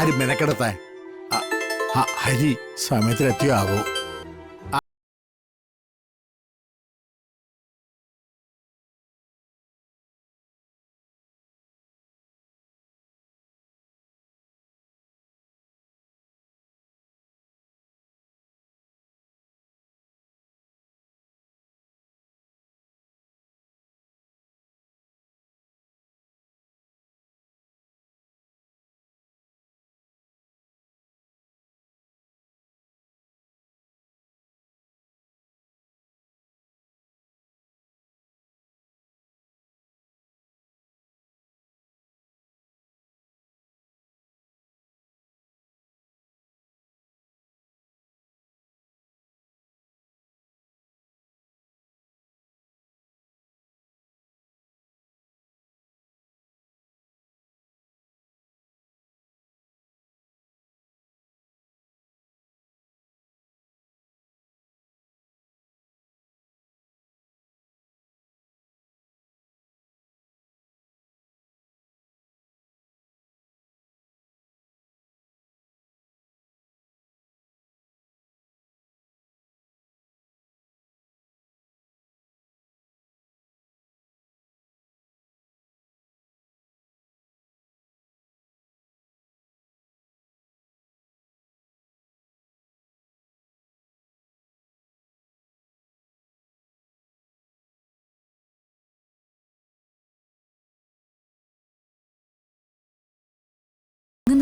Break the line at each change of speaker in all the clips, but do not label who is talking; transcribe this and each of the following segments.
ആരും മെനക്കെടുത്താൻ. ഹരി സമയത്തിലെത്തിയോ ആവോ?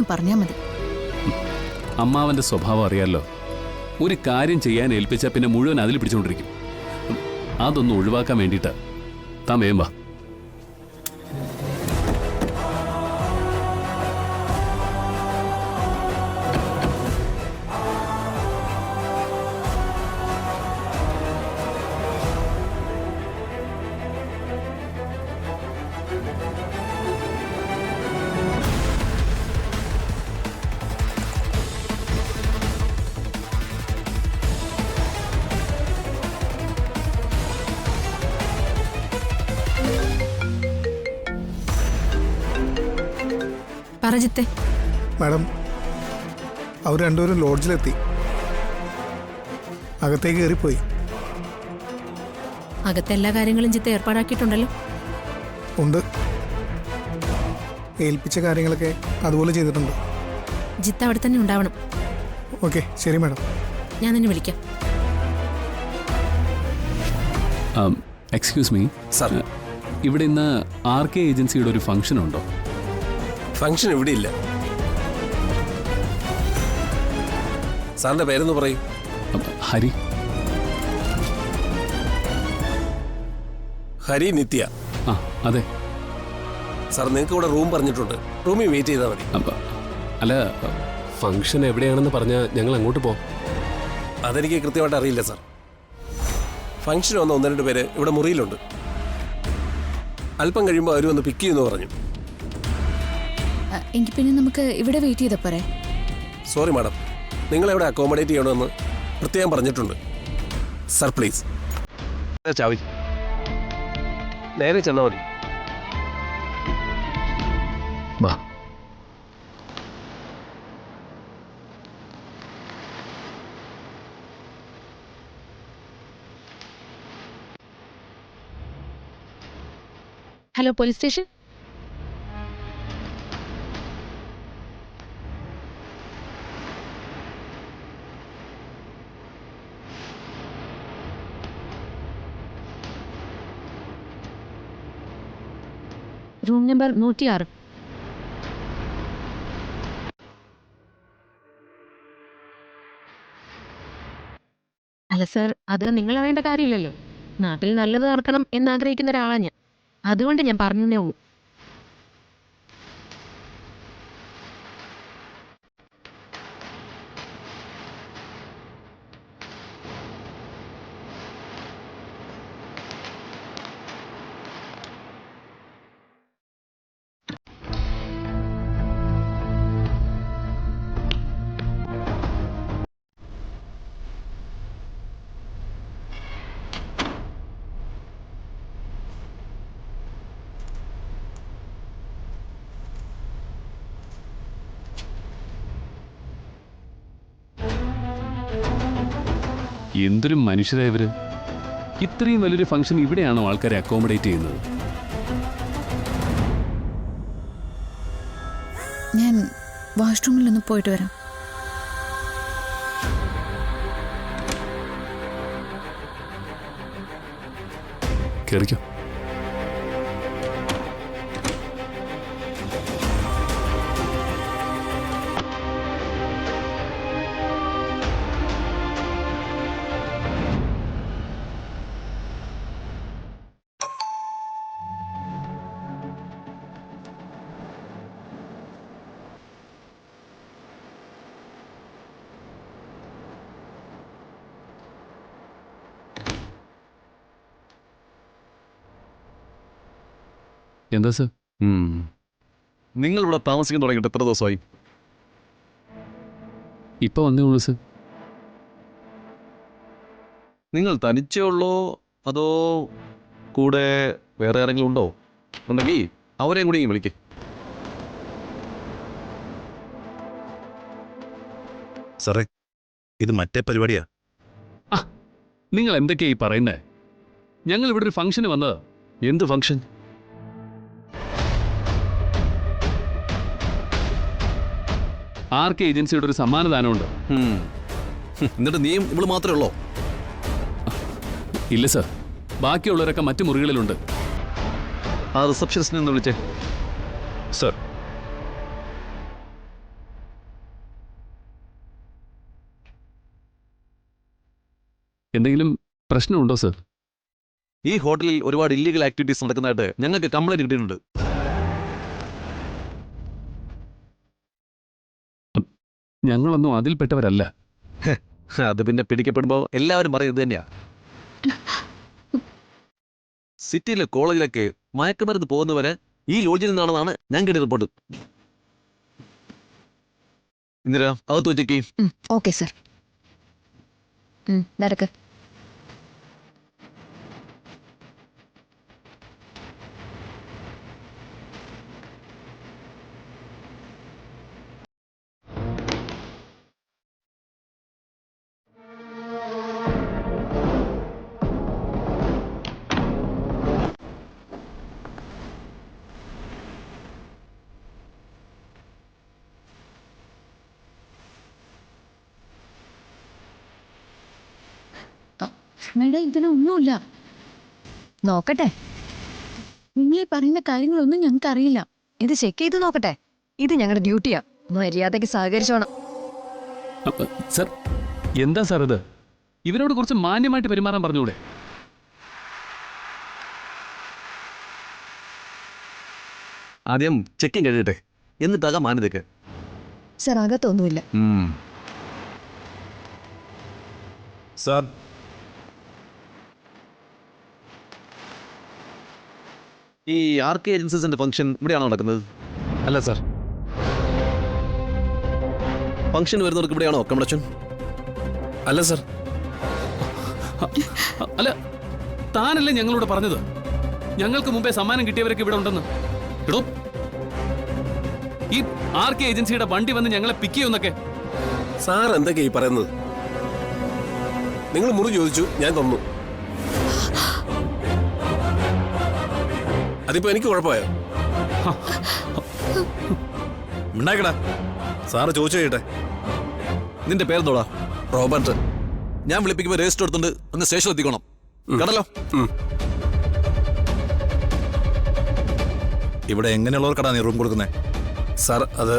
പറഞ്ഞാ മതി.
അമ്മാവന്റെ സ്വഭാവം അറിയാലോ. ഒരു കാര്യം ചെയ്യാൻ ഏൽപ്പിച്ചാൽ പിന്നെ മുഴുവൻ അതിൽ പിടിച്ചുകൊണ്ടിരിക്കും. അതൊന്ന് ഒഴിവാക്കാൻ വേണ്ടിയിട്ടാ. താൻ വേഗം വാ.
പറജിത്തെ
മാഡം, അവർ രണ്ടുപേരും ലോഡ്ജിലെത്തി. അകത്തേക്ക് കയറിപ്പോയി.
അകത്തെ എല്ലാ കാര്യങ്ങളും ജിത്ത ഏർപ്പാടാക്കിയിട്ടുണ്ടല്ലോ.
ഉണ്ട്. ഏൽപ്പിച്ച കാര്യങ്ങളൊക്കെ അതുപോലെ ചെയ്തിട്ടുണ്ട്.
ജിത്ത അവിടെ തന്നെ ഉണ്ടാവണം.
ഓക്കെ, ശരി മാഡം.
ഞാൻ നിന്നെ വിളിക്കാം.
എക്സ്ക്യൂസ് മീ
സർ,
ഇവിടെ ഇന്ന് RK ഏജൻസിയുടെ ഒരു ഫംഗ്ഷൻ ഉണ്ടോ?
ഫംഗ്ഷൻ ഇവിടെ ഇല്ല. സാറിന്റെ പേരെന്ന് പറയും.
ഹരി.
ഹരി നിത്യ.
ആ അതെ
സാർ, നിങ്ങൾക്ക് ഇവിടെ റൂം പറഞ്ഞിട്ടുണ്ട്. റൂമിൽ വെയിറ്റ് ചെയ്താൽ മതി.
അല്ല,
ഫംഗ്ഷൻ എവിടെയാണെന്ന് പറഞ്ഞാൽ ഞങ്ങൾ അങ്ങോട്ട് പോകാം.
അതെനിക്ക് കൃത്യമായിട്ട് അറിയില്ല സാർ. ഫംഗ്ഷൻ വന്ന 1-2 പേര് ഇവിടെ മുറിയിലുണ്ട്. അല്പം കഴിയുമ്പോൾ അവർ വന്ന് പിക്ക് ചെയ്യുമെന്ന് പറഞ്ഞു.
എങ്കിൽ പിന്നെ നമുക്ക് ഇവിടെ വെയിറ്റ് ചെയ്ത പോരെ?
സോറി മാഡം, നിങ്ങളെവിടെ അക്കോമഡേറ്റ് ചെയ്യണമെന്ന് പ്രത്യേകം പറഞ്ഞിട്ടുണ്ട്. Sir please. നേരെ ചെന്നാൽ മതി.
വാ.
Hello, police station. Room number 106. അല്ല സർ, അത് നിങ്ങൾ അറിയേണ്ട കാര്യമില്ലല്ലോ. നാട്ടിൽ നല്ലത് നടക്കണം എന്നാഗ്രഹിക്കുന്ന ഒരാളാണ് ഞാൻ. അതുകൊണ്ട് ഞാൻ പറഞ്ഞേ ഉള്ളൂ.
എന്തൊരു മനുഷ്യരാ ഇവര്. ഇത്രയും വലിയൊരു ഫംഗ്ഷൻ ഇവിടെയാണോ ആൾക്കാരെ അക്കോമഡേറ്റ് ചെയ്യുന്നത്?
ഞാൻ വാഷ്റൂമിൽ ഒന്ന് പോയിട്ട് വരാം.
കേറിക്കോ. എന്താ സർ?
നിങ്ങൾ ഇവിടെ താമസിക്കാൻ തുടങ്ങിയിട്ട് എത്ര ദിവസമായി?
ഇപ്പൊ വന്നേ ഉള്ളൂ സർ.
നിങ്ങൾ തനിച്ചേ ഉള്ളോ അതോ കൂടെ വേറെ ആരെങ്കിലും ഉണ്ടോ? ഉണ്ടെങ്കിൽ അവരെയും കൂടി വിളിക്കേ.
സാറേ, ഇത് മറ്റേ പരിപാടിയാ.
നിങ്ങൾ എന്തൊക്കെയാ ഈ പറയുന്നേ? ഞങ്ങൾ ഇവിടെ ഒരു ഫംഗ്ഷന് വന്നതാ.
എന്ത് ഫംഗ്ഷൻ?
ആർക്ക് ഏജൻസിയുടെ ഒരു സമ്മാനദാനമുണ്ട്.
എന്നിട്ട് നീയും ഇവള് മാത്രമേ ഉള്ളോ?
ഇല്ല സർ, ബാക്കിയുള്ളവരൊക്കെ മറ്റു മുറികളിലുണ്ട്.
ആ റിസപ്ഷനിസ്റ്റിനെ ഒന്ന് വിളിച്ചേ.
സർ,
എന്തെങ്കിലും പ്രശ്നമുണ്ടോ സർ?
ഈ ഹോട്ടലിൽ ഒരുപാട് ഇല്ലീഗൽ ആക്ടിവിറ്റീസ് നടക്കുന്നതായിട്ട് ഞങ്ങൾക്ക് കംപ്ലൈന്റ് കിട്ടിയിട്ടുണ്ട്.
ഞങ്ങളൊന്നും അതിൽപ്പെട്ടവരല്ല.
അത് പിന്നെ പിടിക്കപ്പെടുമ്പോൾ എല്ലാവരും പറയുന്നത് തന്നെയാ. സിറ്റിയിലെ കോളേജിലൊക്കെ മയക്കുമരുന്ന് പോകുന്നവരെ ഈ ലോഡ്ജിൽ നിന്നാണെന്നാണ് ഞാൻ കേട്ട റിപ്പോർട്ട്. ഇന്ദിര, അകത്ത് വെച്ചേക്ക്.
Okay sir. നടക്ക്. മേഡം, ഇതിനൊന്നുമില്ല. നോക്കട്ടെ. നിങ്ങൾ പറയുന്ന കാര്യങ്ങളൊന്നും ഞങ്ങൾക്ക് അറിയില്ല. ഇത് ചെക്ക് ചെയ്ത് നോക്കട്ടെ. ഇത് ഞങ്ങളുടെ ഡ്യൂട്ടിയാ. മര്യാദയ്ക്ക് സഹകരിച്ചോണം.
സർ, എന്താ സാർ ഇത്? ഇവരോട് കുറച്ച് മാന്യമായിട്ട് പെരുമാറാൻ പറഞ്ഞൂടെ?
ആദ്യം ചെക്കിങ് കഴിയട്ടെ, എന്നിട്ടാകാം മാന്യതയ്ക്ക്.
സർ, അകത്തൊന്നുമില്ല.
സാർ,
ഈ ആർ.കെ. ഏജൻസീസിന്റെ ഫംഗ്ഷൻ ഇവിടെയാണോ നടക്കുന്നത്?
അല്ല സാർ.
ഫംഗ്ഷൻ വരുന്നവർക്ക് ഇവിടെയാണോ അക്കോമഡേഷൻ?
അല്ല സർ.
അല്ല, താനല്ലേ ഞങ്ങളോട് പറഞ്ഞത് ഞങ്ങൾക്ക് മുമ്പേ സമ്മാനം കിട്ടിയവരൊക്കെ ഇവിടെ ഉണ്ടെന്ന്? എടോ, ഈ ആർക്ക് ഏജൻസിയുടെ വണ്ടി വന്ന് ഞങ്ങളെ പിക്ക് ചെയ്യുന്നൊക്കെ.
സാർ എന്തൊക്കെയാ ഈ പറയുന്നത്? നിങ്ങൾ മുറി ചോദിച്ചു, ഞാൻ തന്നു. അതിപ്പോ എനിക്ക് കുഴപ്പമായോ?
ഉണ്ടാക്കടാ. സാറ് ചോദിച്ചു കേട്ടെ.
നിന്റെ പേരെന്തോടാ?
റോബർട്ട്.
ഞാൻ വിളിപ്പിക്കുമ്പോൾ രജിസ്റ്റർ എടുത്തുകൊണ്ട് അങ്ങ് സ്റ്റേഷനിൽ എത്തിക്കണം. കണ്ടല്ലോ.
ഇവിടെ എങ്ങനെയുള്ളവർക്കടാ നീ റൂം കൊടുക്കുന്നേ?
സാർ, അത്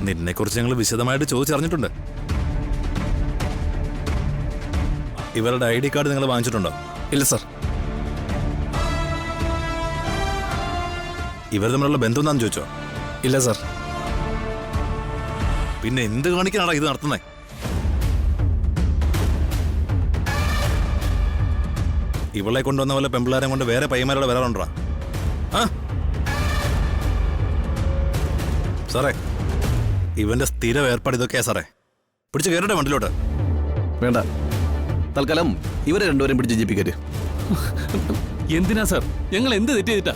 നിന്നെക്കുറിച്ച് ഞങ്ങൾ വിശദമായിട്ട് ചോദിച്ചറിഞ്ഞിട്ടുണ്ട്. ഇവരുടെ ID കാർഡ് നിങ്ങൾ വാങ്ങിച്ചിട്ടുണ്ടോ?
ഇല്ല സാർ.
ഇവർ തമ്മിലുള്ള ബന്ധം എന്താണെന്ന് ചോദിച്ചോ?
ഇല്ല സാർ.
പിന്നെ എന്ത് കാണിക്കാനാടാ ഇത് നടത്തുന്നേ? ഇവളെ കൊണ്ടുവന്ന പോലെ പെമ്പിള്ളാരെ കൊണ്ട് വേറെ പയ്യന്മാരോട് വരാറുണ്ടോ? ആ സാറേ, ഇവന്റെ സ്ഥിരം ഏർപ്പാട് ഇതൊക്കെയാ സാറേ. പിടിച്ച് കയറട്ടെ വണ്ടിലോട്ട്?
വേണ്ട, തൽക്കാലം ഇവരെ രണ്ടുപേരും പിടിച്ച് ജീപ്പിക്കരുത്.
എന്തിനാ സാർ? ഞങ്ങൾ എന്ത് തെറ്റ് ചെയ്തിട്ടാ?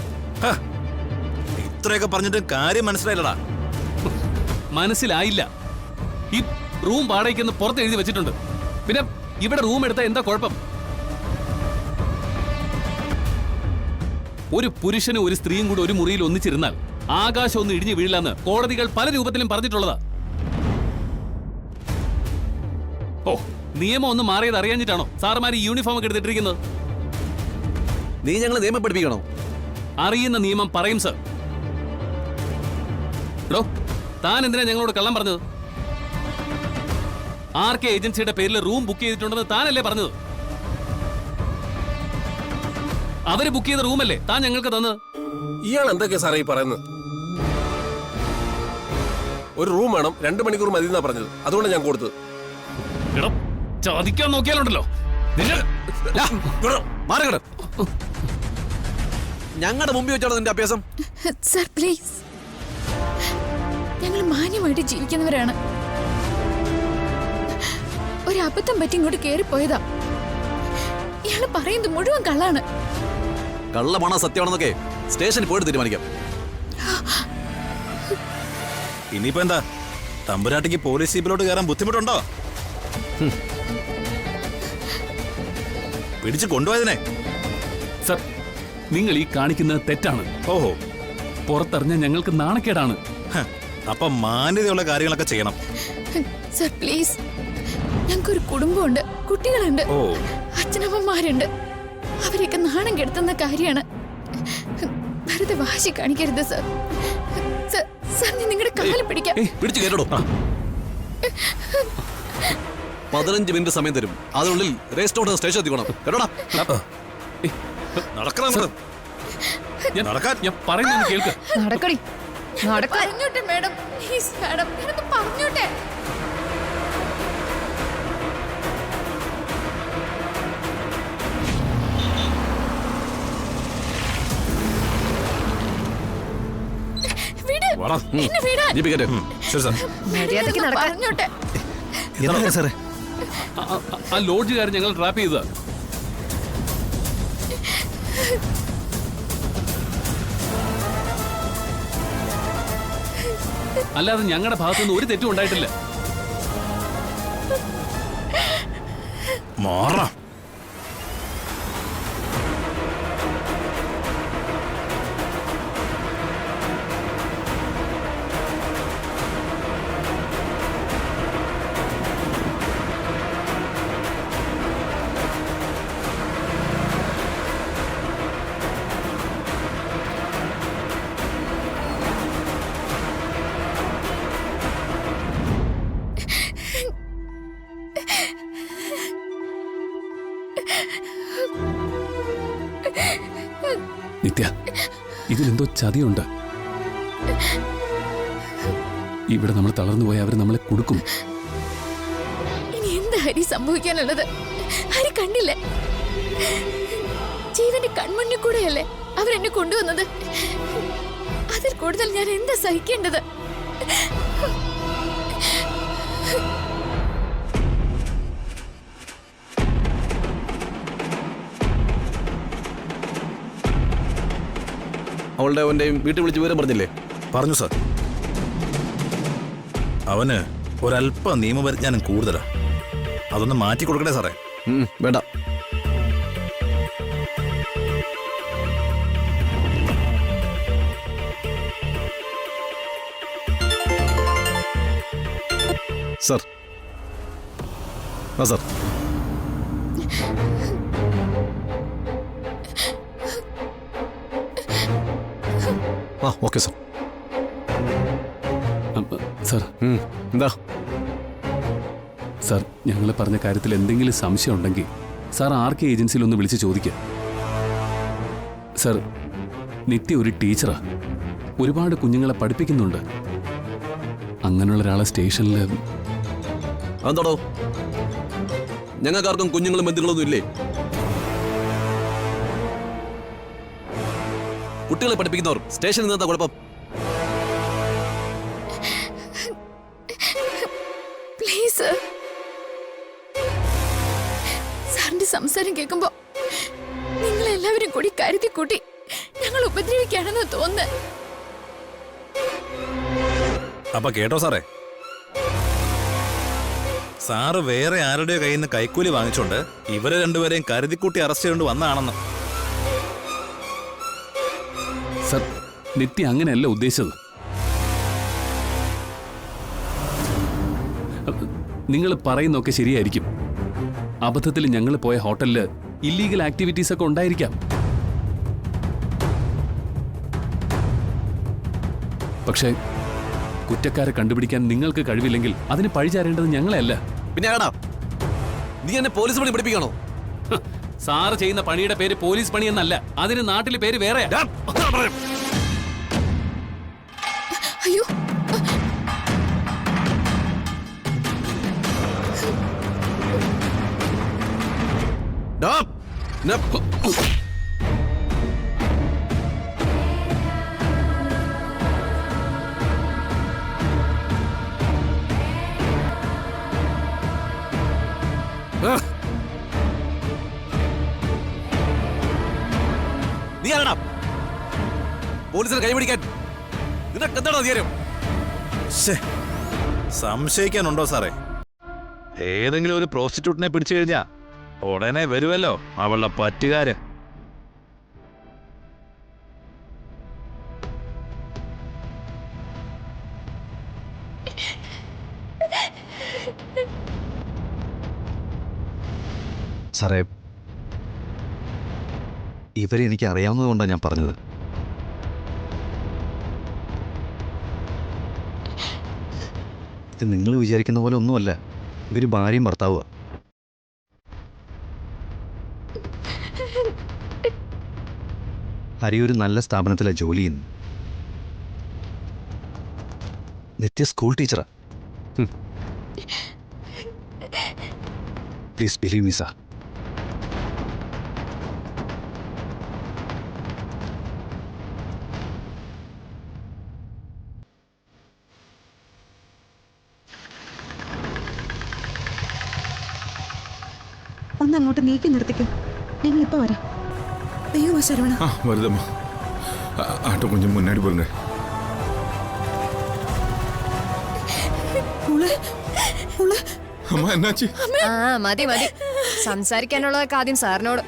ഇത്രയൊക്കെ പറഞ്ഞിട്ട് കാര്യം മനസ്സിലായില്ലടാ.
മനസ്സിലായില്ല. ഈ റൂം വാടകയ്ക്ക് പുറത്ത് എഴുതി വെച്ചിട്ടുണ്ട്. പിന്നെ ഇവിടെ റൂം എടുത്താൽ എന്താ കുഴപ്പം? ഒരു പുരുഷനും ഒരു സ്ത്രീയും കൂടി ഒരു മുറിയിൽ ഒന്നിച്ചിരുന്നാൽ ആകാശം ഒന്നും ഇടിഞ്ഞു വീഴില്ലെന്ന് കോടതികൾ പല രൂപത്തിലും പറഞ്ഞിട്ടുള്ളതാ. ഓ, നിയമം ഒന്ന് മാറിയത് അറിയാഞ്ഞിട്ടാണോ സാറുമാർ ഈ യൂണിഫോം ഒക്കെ എടുത്തിട്ടിരിക്കുന്നത്?
നീ ഞങ്ങളെ നിയമം പഠിപ്പിക്കണോ?
അറിയുന്ന നിയമം പറയും സർ. എടോ, താൻ എന്തിനാ ഞങ്ങളോട് കള്ളം പറഞ്ഞത്? ആർക്കെ ഏജൻസിയുടെ പേരിൽ റൂം ബുക്ക് ചെയ്തിട്ടുണ്ടെന്ന് താനല്ലേ പറഞ്ഞത്? അവര് ബുക്ക് ചെയ്ത റൂമല്ലേ താൻ ഞങ്ങൾക്ക് തന്നത്?
ഇയാൾ എന്തൊക്കെയാ സാറേ ഈ പറയുന്നത്? ഒരു റൂം വേണം, 2 മണിക്കൂർ മതി എന്നാ പറഞ്ഞത്. അതുകൊണ്ടാണ് ഞാൻ കൊടുത്തത്.
എടോ, ചതിക്കാൻ നോക്കിയാലുണ്ടല്ലോ
ഞങ്ങളുടെ മുമ്പിൽ വെച്ചാണോ നിന്റെ അഭ്യാസം?
സർ പ്ലീസ്, ഞങ്ങൾ മാന്യമായിട്ട് ജീവിക്കുന്നവരാണ്. ഒരു അബദ്ധം പറ്റി ഇങ്ങോട്ട് കേറിപ്പോയതാ. ഇയാള് പറയുന്നത് മുഴുവൻ കള്ളാണ്.
കള്ളമാണോ സത്യമാണെന്നൊക്കെ സ്റ്റേഷനിൽ പോയിട്ട് തീരുമാനിക്കാം.
ഇനിയിപ്പോ എന്താ, തമ്പുരാട്ടിക്ക് പോലീസ് ജീപ്പിലോട്ട് കയറാൻ ബുദ്ധിമുട്ടുണ്ടോ? പിടിച്ചു കൊണ്ടുപോയതിനെ.
സർ, നിങ്ങൾ ഈ കാണിക്കുന്നത് തെറ്റാണ്.
ഓഹോ,
പുറത്തറിഞ്ഞ ഞങ്ങൾക്ക് നാണക്കേടാണ്.
അപ്പൊ മാന്യതയുള്ള കാര്യങ്ങളൊക്കെ ചെയ്യണം.
സർ പ്ലീസ്, ഞങ്ങൾക്കൊരു കുടുംബമുണ്ട്, കുട്ടികളുണ്ട്,
ഓ,
അച്ഛനമ്മമാരുണ്ട്. അവരെയൊക്കെ നാണം കെടുത്തുന്ന കാര്യമാണ്. വെറുതെ വാശി കാണിക്കരുത് സർ. സർ, ഞാൻ നിങ്ങളുടെ കാലിൽ പിടിക്കാം.
പിടിച്ചു കയറടോ. 15 മിനിറ്റ് സമയം തരും. അതിനുള്ളിൽ രജിസ്റ്റർ സ്റ്റേഷൻ എത്തിക്കണം കേട്ടോടാ.
നടക്കാൻ ഞാൻ പറയുന്നത് കേൾക്ക്.
നടക്കടി, പറഞ്ഞോട്ടെ മാഡം, പ്ലീസ് മാഡം, ഞാനൊന്ന് പറഞ്ഞോട്ടെ. പറഞ്ഞോട്ടെ.
ആ ലോഡ്ജുകാരൻ ഞങ്ങൾ ട്രാപ്പ് ചെയ്തതാ. അല്ലാതെ ഞങ്ങളുടെ ഭാഗത്തുനിന്ന് ഒരു തെറ്റും ഉണ്ടായിട്ടില്ല.
മാറാ.
നിത്യ, ഇതിലെന്തോ ചതിയുണ്ട്. ഇവിടെ നമ്മൾ തളർന്നു പോയാൽ അവർ നമ്മളെ കൊടുക്കും.
ഇനി എന്താ ഹരി സംഭവിക്കാനുള്ളത്? ഹരി കണ്ടില്ലേ? ജീവന്റെ കൺമുന്നിൽ കൂടെയല്ലേ അവരെന്നെ കൊണ്ടുവന്നത്. അതിൽ കൂടുതൽ ഞാൻ എന്താ സഹിക്കേണ്ടത്?
അവളുടെ അവന്റെയും വീട്ടിൽ വിളിച്ച് വിവരം പറഞ്ഞില്ലേ?
പറഞ്ഞു സാർ. അവന് ഒരല്പ നിയമപരിജ്ഞാനം കൂടുതലാ. അതൊന്ന് മാറ്റി കൊടുക്കണേ സാറേ.
വേണ്ട. സർ, ആ സർ. ആ ഓക്കെ സർ.
സർ,
എന്താ
സാർ, ഞങ്ങൾ പറഞ്ഞ കാര്യത്തിൽ എന്തെങ്കിലും സംശയം ഉണ്ടെങ്കിൽ സാർ ആർക്കെ ഏജൻസിയിൽ ഒന്ന് വിളിച്ച് ചോദിക്കുക. സാർ, നിത്യ ഒരു ടീച്ചറാ, ഒരുപാട് കുഞ്ഞുങ്ങളെ പഠിപ്പിക്കുന്നുണ്ട്. അങ്ങനെയുള്ള ഒരാളെ സ്റ്റേഷനിൽ.
എന്താടോ, ഞങ്ങൾക്കാർക്കും കുഞ്ഞുങ്ങളും ബന്ധുക്കളൊന്നും ഇല്ലേ? കുട്ടികളെ പഠിപ്പിക്കുന്നവർ സ്റ്റേഷനിൽ നിന്നെന്താ കുഴപ്പം?
പ്ലീസ്, സാറിന്റെ സംസാരം കേൾക്കുമ്പോ നിങ്ങളെല്ലാവരും കൂടി കരുതി കൂട്ടി ഞങ്ങൾ ഉപദ്രവിക്കുകയാണെന്ന് തോന്നുന്നു.
അപ്പൊ കേട്ടോ സാറേ, സാറ് വേറെ ആരുടെയോ കയ്യിൽ നിന്ന് കൈക്കൂലി വാങ്ങിച്ചോണ്ട് ഇവരെ രണ്ടുപേരെയും കരുതിക്കൂട്ടി അറസ്റ്റ് ചെയ്തുകൊണ്ട് വന്നതാണെന്ന്.
സർ, നിത്യ അങ്ങനെയല്ല ഉദ്ദേശിച്ചത്. നിങ്ങൾ പറയുന്നൊക്കെ ശരിയായിരിക്കും. അബദ്ധത്തിൽ ഞങ്ങൾ പോയ ഹോട്ടലിൽ ഇല്ലീഗൽ ആക്ടിവിറ്റീസ് ഒക്കെ ഉണ്ടായിരിക്കാം. പക്ഷേ കുറ്റക്കാരെ കണ്ടുപിടിക്കാൻ നിങ്ങൾക്ക് കഴിവില്ലെങ്കിൽ അതിന് പഴിചാരേണ്ടത് ഞങ്ങളെയല്ല.
പിന്നെ ആടാ നീ എന്നെ പോലീസ് പണി പഠിപ്പിക്കണോ?
സാറ് ചെയ്യുന്ന പണിയുടെ പേര് പോലീസ് പണി എന്നല്ല, അതിന് നാട്ടിലെ പേര് വേറെ.
അയ്യോ
നീ ആടാ പോലീസിനെ കൈപിടിക്കാൻ? നിനക്ക് എന്താണോ അധികാരം?
സംശയിക്കാനുണ്ടോ സാറേ? ഏതെങ്കിലും ഒരു പ്രോസ്റ്റിറ്റ്യൂട്ടിനെ പിടിച്ചു കഴിഞ്ഞാ ഉടനെ വരുമല്ലോ അവളുടെ പറ്റുകാര്.
സാറേ, ഇവരെ എനിക്ക് അറിയാവുന്നതുകൊണ്ടാണ് ഞാൻ പറഞ്ഞത്. ഇത് നിങ്ങൾ വിചാരിക്കുന്ന പോലെ ഒന്നുമല്ല. ഇവർ ഭാര്യയും ഭർത്താവുക. ഹരി ഒരു നല്ല സ്ഥാപനത്തിലാണ് ജോലി ചെയ്യുന്നത്. നിത്യ സ്കൂൾ ടീച്ചറാ. Please believe me sir.
ഒന്ന് അങ്ങോട്ട് നീക്കി നിർത്തിക്കും. ഞങ്ങൾ ഇപ്പൊ വരാം. അയ്യോ ശരവണ,
வருதம்மா. ஆட்டோ கொஞ்சம் முன்னாடி போங்க. അമ്മ എന്നാച്ചി?
ആ മതി മതി, സംസാരിക്കാനുള്ളതൊക്കെ ആദ്യം സാറിനോട്,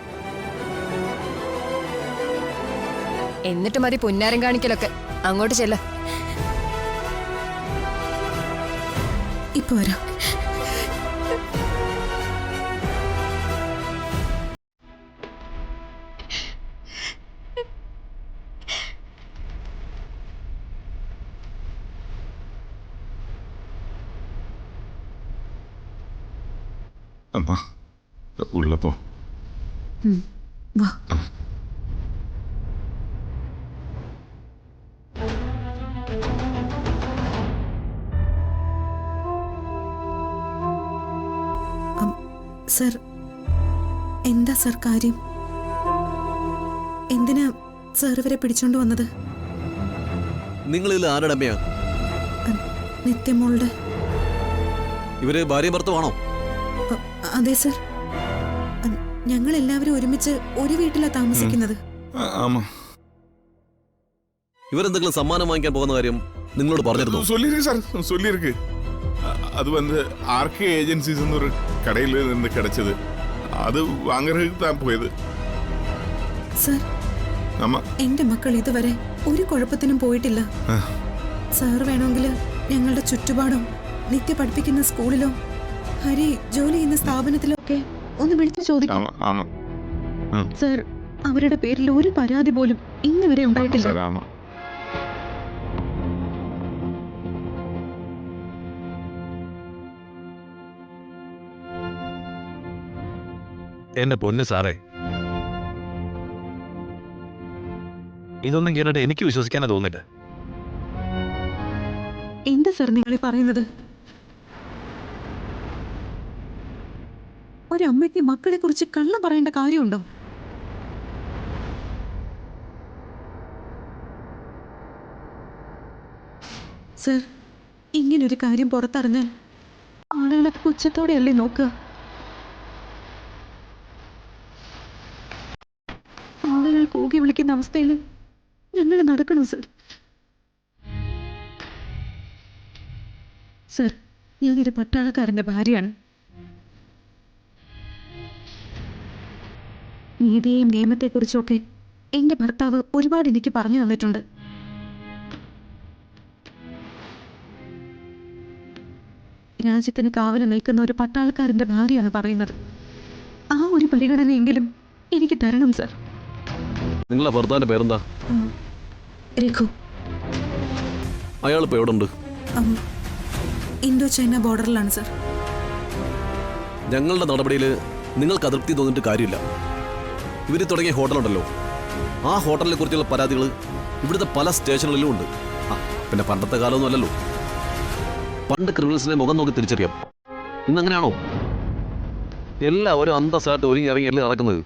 എന്നിട്ട് മതി പുന്നാരം കാണിക്കലൊക്കെ. അങ്ങോട്ട് ചെല്ല.
ഇപ്പൊ വരാം.
അമ്മ ഉള്ളപ്പോ
വാ. സർ, എന്താ സർ കാര്യം? എന്തിനാ സർ ഇവരെ പിടിച്ചോണ്ട് വന്നത്?
നിങ്ങളിതിൽ ആരുടെ അമ്മയാ?
നിത്യമോളുടെ.
ഇവര് ഭാര്യയും ഭർത്താവാണോ?
അതെ സർ, ഞങ്ങൾ എല്ലാവരും ഒരുമിച്ച് ഒരു വീട്ടിലാ താമസിക്കുന്നത്.
ആമാ.
ഇവരെന്തെങ്കിലും സമ്മാനം വാങ്ങിക്കാൻ പോകുന്ന കാര്യം നിങ്ങളോട് പറഞ്ഞിരുന്നു?
சொல்லிருக்கு சார், சொல்லிருக்கு. அது வந்து ஆர்கே ஏஜென்சிஸ்னு ஒரு கடையில் இருந்து கிடைச்சது. அது வாங்குறதுக்கு தான் போയത്.
സർ, എന്റെ മക്കൾ ഇതുവരെ ഒരു കുഴപ്പത്തിനും പോയിട്ടില്ല. സാർ വേണമെങ്കിൽ ഞങ്ങളുടെ ചുറ്റുപാടും നിത്യ പഠിപ്പിക്കുന്ന സ്കൂളിലോ ഹരി ജോലി ചെയ്യുന്ന സ്ഥാപനത്തിലോ ഒക്കെ ഒന്ന് വിളിച്ചു ചോദിക്കാം. സർ, അവരുടെ പേരിൽ ഒരു പരാതി പോലും ഇന്ന് വരെ ഉണ്ടായിട്ടില്ല.
എന്നെ പൊന്ന് സാറേ, ഇതൊന്നും കേട്ടിട്ട് എനിക്ക് വിശ്വസിക്കാനാ തോന്നില്ല.
എന്താ സർ നിങ്ങൾ പറയുന്നത്? ഒരമ്മയ്ക്ക് മക്കളെ കുറിച്ച് കള്ളം പറയേണ്ട കാര്യമുണ്ടോ? സർ, ഇങ്ങനൊരു കാര്യം പുറത്തറിഞ്ഞാൽ ആളുകളെ പുച്ഛത്തോടെയല്ലേ നോക്കുക? ആളുകൾ കൂകി വിളിക്കുന്ന അവസ്ഥയിൽ ഞങ്ങൾ നടക്കണം സർ. സർ, ഞാനൊരു പട്ടാളക്കാരൻ്റെ ഭാര്യയാണ്. നീതിയെയും നിയമത്തെക്കുറിച്ചൊക്കെ എൻ്റെ ഭർത്താവ് ഒരുപാട് എനിക്ക് പറഞ്ഞു തന്നിട്ടുണ്ട്. രാജ്യത്തിന് കാവല് നിൽക്കുന്ന ഒരു പട്ടാളക്കാരൻ്റെ ഭാര്യയാണ് പറയുന്നത്. ആ ഒരു പരിഗണനയെങ്കിലും എനിക്ക് തരണം സർ.
നിങ്ങളെ ഭർത്താവിൻ്റെ പേരെന്താ?
രഘു.
അയാളിപ്പോൾ എവിടെ ഉണ്ട്?
ഇന്തോ ചൈന ബോർഡറിലാണ് സർ.
ഞങ്ങളുടെ നടപടിയിൽ നിങ്ങൾക്ക് അതൃപ്തി തോന്നിയിട്ട് കാര്യമില്ല. ഇവർ തുടങ്ങിയ ഹോട്ടലുണ്ടല്ലോ, ആ ഹോട്ടലിനെ കുറിച്ചുള്ള പരാതികൾ ഇവിടുത്തെ പല സ്റ്റേഷനുകളിലും ഉണ്ട്. പിന്നെ പണ്ടത്തെ കാലമൊന്നും അല്ലല്ലോ. പണ്ട് ക്രിമിനൽസിനെ മുഖം നോക്കി തിരിച്ചറിയാം. ഇന്നങ്ങനെയാണോ? എല്ലാവരും അന്തസ്സായിട്ട് ഒരുങ്ങി ഇറങ്ങിയല്ലേ നടക്കുന്നത്.